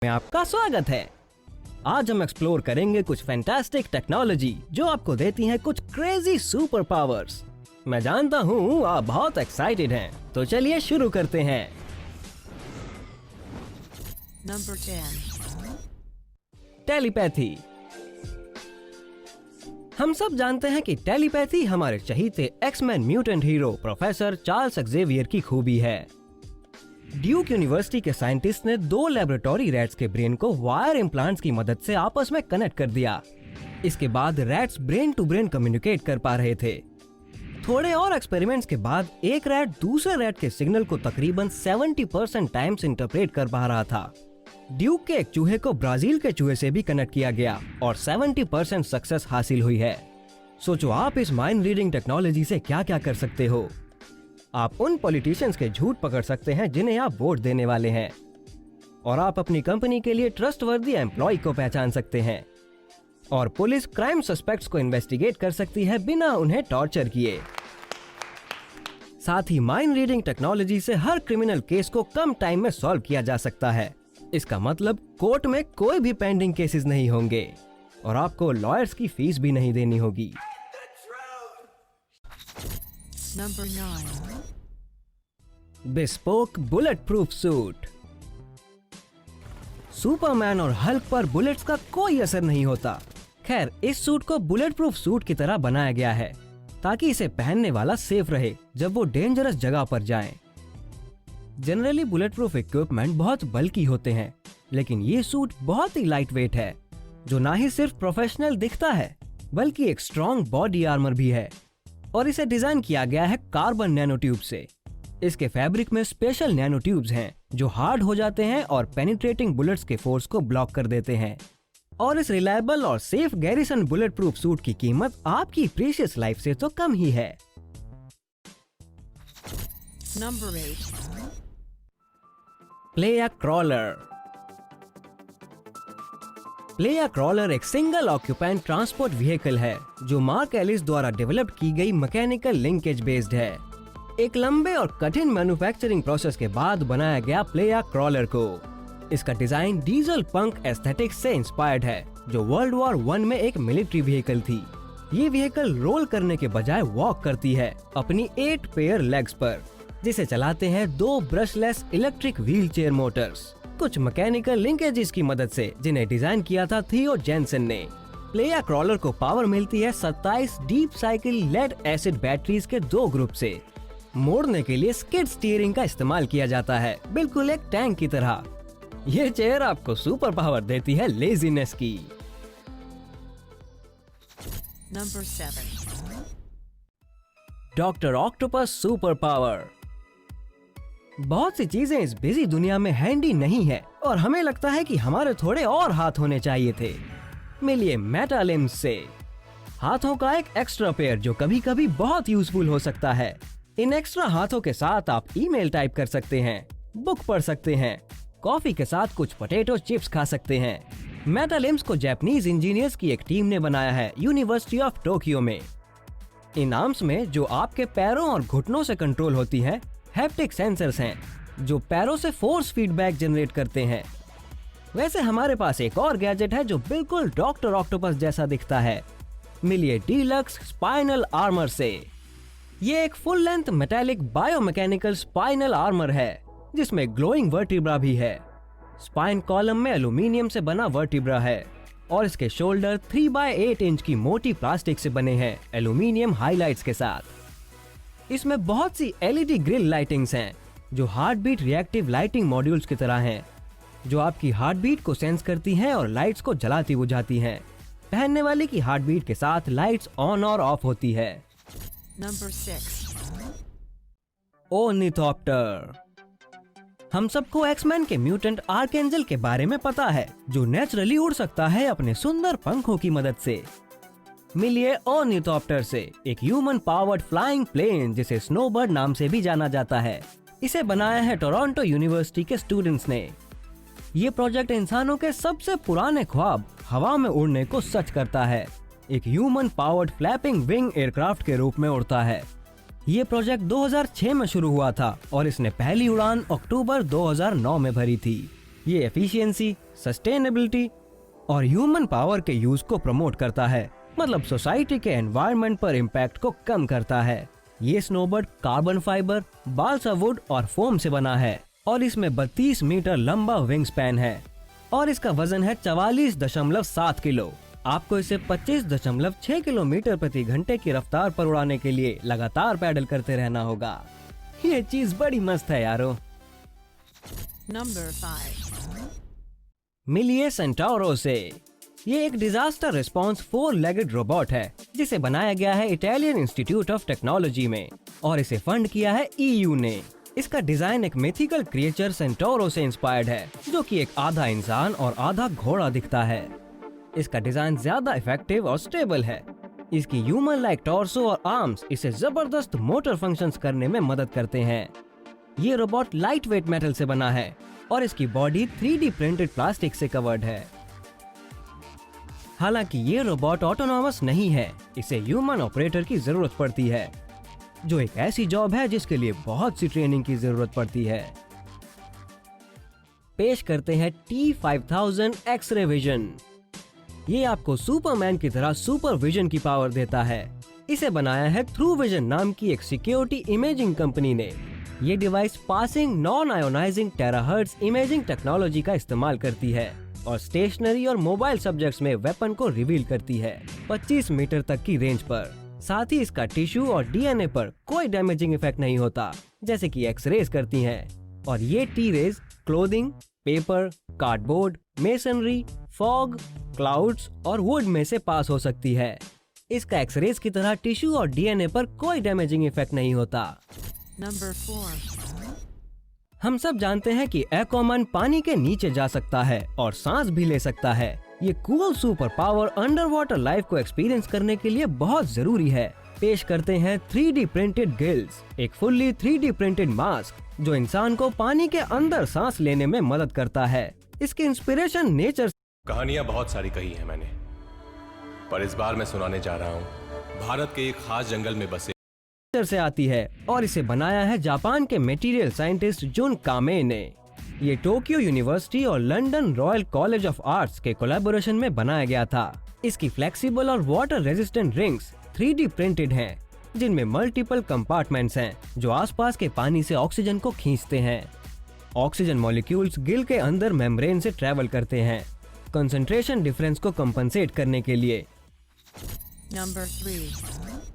में आपका स्वागत है। आज हम एक्सप्लोर करेंगे कुछ फैंटास्टिक टेक्नोलॉजी जो आपको देती है कुछ क्रेजी सुपर पावर्स। मैं जानता हूँ आप बहुत एक्साइटेड हैं, तो चलिए शुरू करते हैं। Number 10. टेलीपैथी। हम सब जानते हैं कि टेलीपैथी हमारे चहीते X-Men mutant hero professor Charles Xavier की खूबी है। ड्यूक यूनिवर्सिटी के साइंटिस्ट ने 2 लेबोरेटरी रैट्स के ब्रेन को वायर इम्प्लांट्स की मदद से आपस में कनेक्ट कर दिया। इसके बाद rats brain to brain communicate कर पा रहे थे। थोड़े और एक्सपेरिमेंट्स के बाद एक रैट दूसरे रैट के सिग्नल को तकरीबन 70% टाइम्स इंटरप्रेट कर पा रहा था। ड्यूक के एक चूहे को ब्राजील के चूहे से भी कनेक्ट किया गया और 70% सक्सेस हासिल हुई है। सोचो आप इस माइंड रीडिंग टेक्नोलॉजी से क्या क्या कर सकते हो। आप उन पॉलिटिशियंस के झूठ पकड़ सकते हैं जिन्हें आप वोट देने वाले हैं, और आप अपनी कंपनी के लिए ट्रस्टवर्दी एम्प्लॉय को पहचान सकते हैं, और पुलिस क्राइम सस्पेक्ट्स को इन्वेस्टिगेट कर सकती है बिना उन्हें टॉर्चर किए। साथ ही माइंड रीडिंग टेक्नोलॉजी से हर क्रिमिनल केस को कम टाइम में सॉल्व किया जा सकता है। इसका मतलब कोर्ट में कोई भी पेंडिंग केसेस नहीं होंगे और आपको लॉयर्स की फीस भी नहीं देनी होगी। Number 9. Bespoke bullet proof suit. Superman और हल्क पर बुलेट्स का कोई असर नहीं होता। खैर, इस सूट को बुलेट प्रूफ सूट की तरह बनाया गया है ताकि इसे पहनने वाला सेफ रहे जब वो डेंजरस जगह पर जाए। जनरली बुलेट प्रूफ इक्विपमेंट बहुत बल्की होते हैं, लेकिन ये सूट बहुत ही लाइट वेट है, जो ना ही सिर्फ प्रोफेशनल दिखता है बल्कि एक स्ट्रॉन्ग बॉडी आर्मर भी है। और इसे डिजाइन किया गया है कार्बन नैनो ट्यूब से। इसके फैब्रिक में स्पेशल नैनो ट्यूब्स हैं जो हार्ड हो जाते हैं और पेनिट्रेटिंग बुलेट्स के फोर्स को ब्लॉक कर देते हैं। और इस रिलायबल और safe garrison bullet proof suit की कीमत आपकी प्रीशियस लाइफ से तो कम ही है। Number 8. प्लेया क्रॉलर। प्लेया क्रॉलर एक सिंगल ऑक्यूपेंट ट्रांसपोर्ट व्हीकल है जो मार्क एलिस द्वारा डेवलप की गई मैकेनिकल लिंकेज बेस्ड है। एक लंबे और कठिन मैन्युफैक्चरिंग प्रोसेस के बाद बनाया गया प्लेया क्रॉलर को। इसका डिजाइन डीजल पंक एस्थेटिक्स से इंस्पायर्ड है, जो वर्ल्ड वॉर 1 में एक मिलिट्री व्हीकल थी। ये व्हीकल रोल करने के बजाय वॉक करती है अपनी 8 पेयर लेग्स पर, जिसे चलाते हैं 2 brushless electric wheel chair Motors, कुछ मैकेनिकल लिंकेजेस की मदद से, जिन्हें डिजाइन किया था थियो जेनसन ने। प्लेया क्रॉलर को पावर मिलती है 27 deep cycle lead acid batteries के 2 ग्रुप से। मोड़ने के लिए स्किड स्टीयरिंग का इस्तेमाल किया जाता है, बिल्कुल एक टैंक की तरह। ये चेयर आपको सुपर पावर देती है लेजीनेस की। Number 7. Doctor octopus super power. बहुत सी चीजें इस बिजी दुनिया में हैंडी नहीं है और हमें लगता है कि हमारे थोड़े और हाथ होने चाहिए थे। मिलिए मेटालिम्स से। हाथों का एक एक्स्ट्रा पेयर जो कभी कभी बहुत यूजफुल हो सकता है। इन एक्स्ट्रा हाथों के साथ आप ईमेल टाइप कर सकते हैं, बुक पढ़ सकते हैं, कॉफी के साथ कुछ पोटैटो चिप्स खा सकते हैं। मेटालिम्स को जापानीज इंजीनियर्स की एक टीम ने बनाया है यूनिवर्सिटी ऑफ टोक्यो में। इन आर्म्स में जो आपके पैरों और घुटनों से कंट्रोल होती हैं, हैप्टिक सेंसर्स हैं जो पैरों से फोर्स फीडबैक जनरेट करते हैं। वैसे हमारे पास एक और गैजेट है जो बिल्कुल डॉक्टर ऑक्टोपस जैसा दिखता है। मिलिए डीलक्स स्पाइनल आर्मर से। ये एक full length metallic biomechanical spinal armour है जिसमें ग्लोइंग वर्टिब्रा भी है। स्पाइन कॉलम में एल्यूमिनियम से बना वर्टिब्रा है और इसके शोल्डर 3x8 इंच की मोटी प्लास्टिक से बने हैं एल्यूमिनियम हाइलाइट्स के साथ। इसमें बहुत सी एलईडी ग्रिल लाइटिंग्स हैं जो heart beat reactive lighting modules की तरह हैं, जो आपकी हार्ट बीट को सेंस करती हैं और लाइट्स को जलाती बुझाती हैं। पहनने वाले की हार्ट बीट के साथ लाइट्स ऑन और ऑफ होती है। Number 6. ओर्निथॉप्टर। हम सबको एक्समैन के म्यूटेंट आर्केंजल के बारे में पता है, जो नेचुरली उड़ सकता है अपने सुंदर पंखों की मदद से। मिलिए ओर्निथॉप्टर से, एक ह्यूमन पावर्ड फ्लाइंग प्लेन जिसे स्नोबर्ड नाम से भी जाना जाता है। इसे बनाया है टोरंटो यूनिवर्सिटी के स्टूडेंट्स ने। ये प्रोजेक्ट इंसानों के सबसे पुराने ख्वाब हवा में उड़ने को सच करता है। एक human powered flapping wing aircraft के रूप में उड़ता है। ये प्रोजेक्ट 2006 में शुरू हुआ था और इसने पहली उड़ान अक्टूबर 2009 में भरी थी। ये एफिशिएंसी, सस्टेनेबिलिटी और ह्यूमन पावर के यूज को प्रमोट करता है, मतलब सोसाइटी के एनवायरनमेंट पर इम्पैक्ट को कम करता है। ये स्नोबर्ड कार्बन फाइबर, बाल्सा वुड और फोम से बना है और इसमें 32 मीटर लंबा विंग स्पैन है और इसका वजन है 44.7 किलो। आपको इसे 25.6 किलोमीटर प्रति घंटे की रफ्तार पर उड़ाने के लिए लगातार पैडल करते रहना होगा। ये चीज बड़ी मस्त है यारो। Number 5. मिलिए सेंटाउरो से। ये एक डिजास्टर रिस्पॉन्स 4-लेगेड रोबोट है जिसे बनाया गया है इटालियन इंस्टीट्यूट ऑफ टेक्नोलॉजी में और इसे फंड किया है EU ने। इसका डिजाइन एक मिथिकल क्रिएचर सेंटाउरो से इंस्पायर्ड है जो कि एक आधा इंसान और आधा घोड़ा दिखता है। इसका डिजाइन ज्यादा इफेक्टिव और स्टेबल है। इसकी ह्यूमन लाइक टॉर्सो और आर्म्स इसे जबरदस्त मोटर फंक्शंस करने में मदद करते हैं। ये रोबोट लाइट वेट मेटल से बना है और इसकी बॉडी 3D प्रिंटेड प्लास्टिक से कवर्ड है। हालांकि ये रोबोट ऑटोनॉमस नहीं है, इसे ह्यूमन ऑपरेटर की जरूरत पड़ती है, जो एक ऐसी जॉब है जिसके लिए बहुत सी ट्रेनिंग की जरूरत पड़ती है। पेश करते हैं T5000 एक्स-रे विजन। ये आपको सुपरमैन की तरह सुपर विजन की पावर देता है। इसे बनाया है थ्रू विजन नाम की एक सिक्योरिटी इमेजिंग कंपनी ने। ये device passing non ionizing terahertz imaging technology का इस्तेमाल करती है और स्टेशनरी और मोबाइल सब्जेक्ट्स में वेपन को रिवील करती है 25 मीटर तक की रेंज पर। साथ ही इसका टिश्यू और DNA पर कोई डैमेजिंग इफेक्ट नहीं होता जैसे कि एक्स-रेज करती हैं। और ये T-rays clothing, paper, cardboard, masonry, fog, clouds और वुड में से पास हो सकती है। इसका एक्स-रेज की तरह टिश्यू और DNA पर कोई डैमेजिंग इफेक्ट नहीं होता। Number 4. हम सब जानते हैं कि एक्वामैन पानी के नीचे जा सकता है और सांस भी ले सकता है। ये cool super power under water life को एक्सपीरियंस करने के लिए बहुत जरूरी है। पेश करते हैं 3D प्रिंटेड गिल्स, एक फुल्ली 3D प्रिंटेड मास्क जो इंसान को पानी के अंदर सांस लेने में मदद करता है। इसकी इंस्पिरेशन नेचर। कहानियां बहुत सारी कही है मैंने, पर इस बार मैं सुनाने जा रहा हूँ भारत के एक खास जंगल में बसे से आती है और इसे बनाया है जापान के मटेरियल साइंटिस्ट जुन कामे ने। ये टोक्यो यूनिवर्सिटी और London royal college of arts के कोलैबोरेशन में बनाया गया था। इसकी फ्लेक्सिबल और water resistant rings 3D printed हैं, जिनमें मल्टीपल कंपार्टमेंट्स हैं जो आसपास के पानी से ऑक्सीजन को खींचते हैं। ऑक्सीजन मॉलिक्यूल्स गिल के अंदर मेम्ब्रेन से ट्रेवल करते हैं कंसंट्रेशन डिफरेंस को कंपनसेट करने के लिए। Number 3.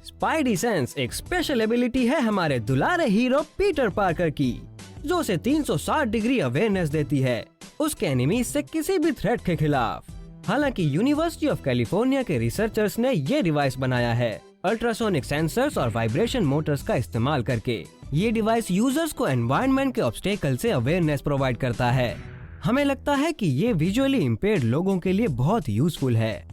स्पाइडी सेंस एक स्पेशल एबिलिटी है हमारे दुलारे हीरो पीटर पार्कर की, जो उसे 360 डिग्री अवेयरनेस देती है उसके एनिमीज से किसी भी थ्रेट के खिलाफ। हालांकि यूनिवर्सिटी ऑफ कैलिफोर्निया के रिसर्चर्स ने ये डिवाइस बनाया है अल्ट्रासोनिक सेंसर्स और वाइब्रेशन मोटर्स का इस्तेमाल करके। ये डिवाइस यूजर्स को एनवायरनमेंट के ऑब्स्टेकल से अवेयरनेस प्रोवाइड करता है। हमें लगता है कि ये विजुअली इम्पेयर्ड लोगों के लिए बहुत यूजफुल है।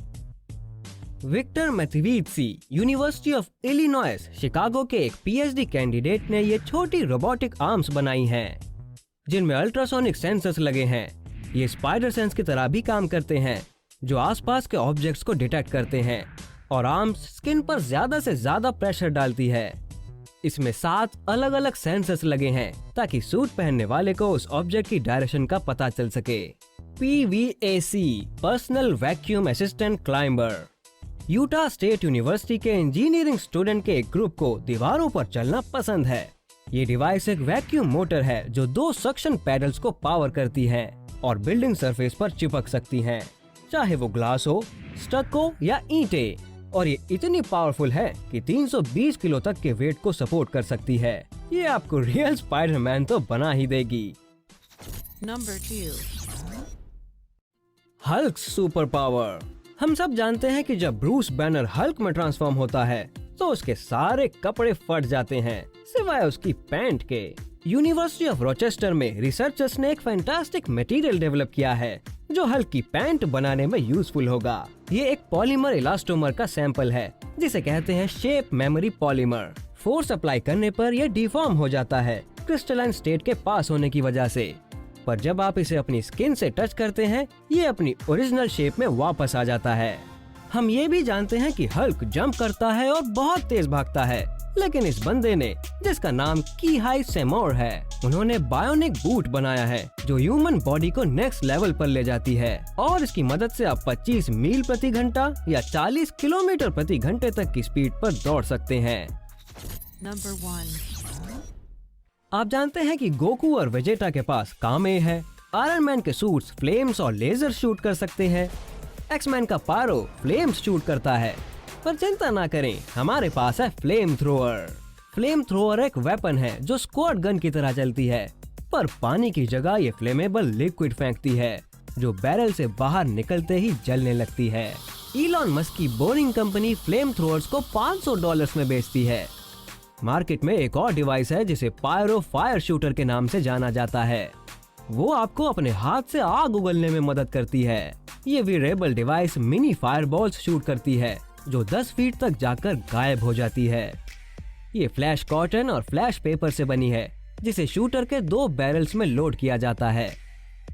विक्टर मैथवीत्सी यूनिवर्सिटी ऑफ इलिनॉइस शिकागो के एक PhD कैंडिडेट ने ये छोटी रोबोटिक आर्म्स बनाई हैं जिनमें अल्ट्रासोनिक सेंसर्स लगे हैं। ये स्पाइडर सेंस की तरह भी काम करते हैं जो आसपास के ऑब्जेक्ट्स को डिटेक्ट करते हैं और आर्म्स स्किन पर ज्यादा से ज्यादा प्रेशर डालती है। इसमें 7 अलग अलग सेंसर्स लगे हैं ताकि सूट पहनने वाले को उस ऑब्जेक्ट की डायरेक्शन का पता चल सके। PVAC personal vacuum assistant climber. Utah state university के इंजीनियरिंग स्टूडेंट के एक ग्रुप को दीवारों पर चलना पसंद है। ये डिवाइस एक वैक्यूम मोटर है जो 2 सक्शन पैडल्स को पावर करती है और बिल्डिंग सरफेस पर चिपक सकती हैं, चाहे वो ग्लास हो, स्टको या ईंटें। और ये इतनी पावरफुल है कि 320 किलो तक के वेट को सपोर्ट कर सकती है। ये आपको रियल स्पाइडरमैन तो बना ही देगी। Number 2. Hulk super power. हम सब जानते हैं कि जब ब्रूस बैनर हल्क में ट्रांसफॉर्म होता है तो उसके सारे कपड़े फट जाते हैं सिवाय उसकी पैंट के। यूनिवर्सिटी ऑफ रोचेस्टर में रिसर्चर्स ने एक फैंटास्टिक मटेरियल डेवलप किया है जो हल्क की पैंट बनाने में यूजफुल होगा। ये एक पॉलीमर इलास्टोमर का सैंपल है जिसे कहते हैं shape memory polymer. Force apply करने पर यह डिफॉर्म हो जाता है क्रिस्टलाइन स्टेट के पास होने की वजह से, पर जब आप इसे अपनी स्किन से टच करते हैं ये अपनी ओरिजिनल शेप में वापस आ जाता है। हम ये भी जानते हैं कि हल्क जंप करता है और बहुत तेज भागता है। लेकिन इस बंदे ने, जिसका नाम कीहाई सेमोर है, उन्होंने बायोनिक बूट बनाया है जो ह्यूमन बॉडी को नेक्स्ट लेवल पर ले जाती है और इसकी मदद से आप 25 मील प्रति घंटा या 40 किलोमीटर प्रति घंटे तक की स्पीड पर दौड़ सकते हैं। Number 1. आप जानते हैं कि गोकू और वेजेटा के पास कामे है। आयरन मैन के सूट्स फ्लेम्स और लेजर शूट कर सकते हैं। एक्समैन का पारो फ्लेम्स शूट करता है। पर चिंता ना करें, हमारे पास है फ्लेम थ्रोअर। फ्लेम थ्रोअर एक वेपन है जो स्क्वाड गन की तरह चलती है, पर पानी की जगह ये फ्लेमेबल लिक्विड फेंकती है जो बैरल से बाहर निकलते ही जलने लगती है। इलॉन मस्क की बोरिंग कंपनी फ्लेम थ्रोअर्स को $500 में बेचती है। मार्केट में एक और डिवाइस है जिसे पायरो फायर शूटर के नाम से जाना जाता है। वो आपको अपने हाथ से आग उगलने में मदद करती है। ये वेरिएबल डिवाइस मिनी फायरबॉल्स शूट करती है जो 10 फीट तक जाकर गायब हो जाती है। ये फ्लैश कॉटन और फ्लैश पेपर से बनी है जिसे शूटर के 2 बैरल्स में लोड किया जाता है।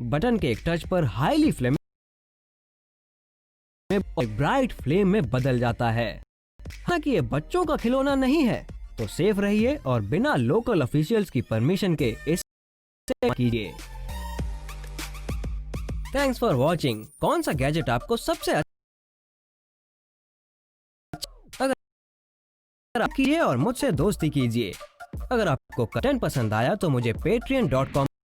बटन के एक टच पर हाईली फ्लेम ब्राइट फ्लेम में बदल जाता है। हालांकि ये बच्चों का खिलौना नहीं है, तो सेफ रहिए और बिना लोकल ऑफिशियल्स की परमिशन के इसे कीजिए। Thanks for watching. कौन सा गैजेट आपको सबसे अच्छा कीजिए और मुझसे दोस्ती कीजिए। अगर आपको कंटेंट पसंद आया तो मुझे patreon.com